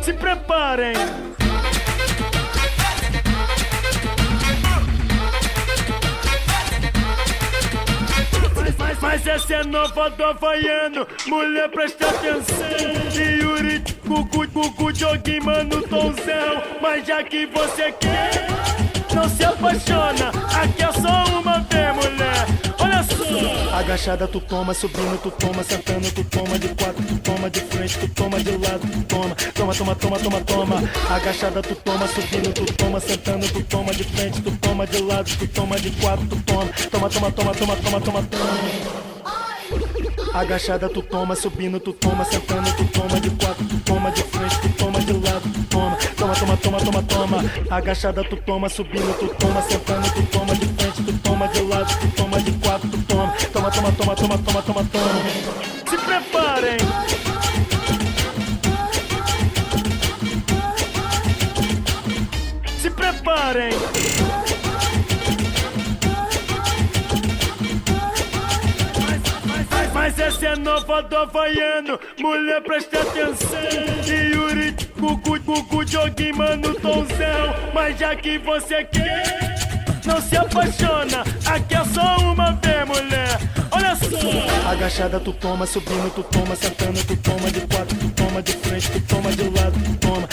Se preparem. Mas essa é nova do Havaiano, mulher presta atenção. Yuri, Gugu, Joguinho, mano, Tonzão. Mas já que você quer, não se apaixona. Aqui é só uma vez, mulher. Olha só. Agachada tu toma, subindo tu toma, sentando tu toma, de quatro tu toma, de frente tu toma, de lado tu toma. Toma. Agachada tu toma, subindo tu toma, sentando tu toma, de frente tu toma, de lado tu toma, de quatro tu toma. Toma. Agachada tu toma, subindo tu toma, sentando tu toma, de quatro tu toma, de frente tu toma, de lado tu toma. Toma. Agachada tu toma, subindo tu toma, sentando tu toma, de frente tu toma, de lado tu toma, de quatro tu toma. Toma. Se preparem. Se preparem. Mas essa é nova do Havaiano, mulher presta atenção. Yuri, Gugu, Joguinho, mano, Tonzão. Mas já que você quer, não se apaixona. Aqui é só uma vez, mulher. Olha só. Agachada tu toma, subindo tu toma, sentando tu toma, de quatro tu toma, de frente tu toma, de lado tu toma.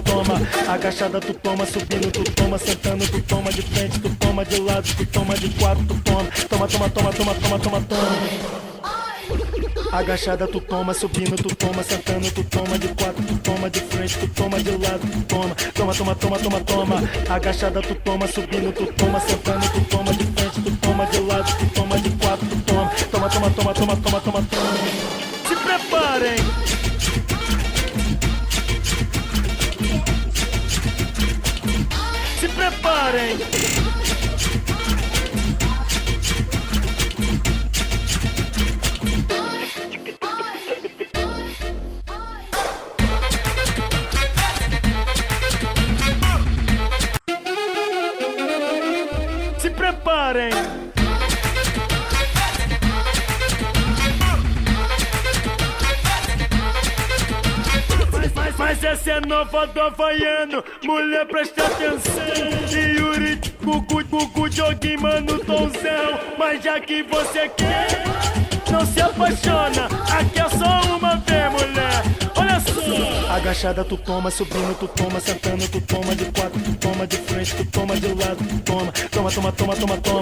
Toma. Agachada tu toma, subindo tu toma, sentando tu toma, de frente tu toma, de lado tu toma, de quatro tu toma. Toma. Agachada tu toma, subindo tu toma, sentando tu toma, de quatro tu toma, de frente tu toma, de lado tu toma. Toma. Agachada tu toma, subindo tu toma, sentando tu toma, de frente tu toma, de lado tu toma, de quatro tu toma. Toma. Se preparem. Se preparem. Se preparem. Mas essa é nova do Havaiano, mulher presta atenção. Yuri, Gugu, Joguinho, mano, Tonzão. Mas já que você quer, não se apaixona. Aqui é só uma vez, mulher. Olha só. Agachada tu toma, subindo tu toma, sentando tu toma, de quatro tu toma, de frente tu toma, de lado tu toma. Toma.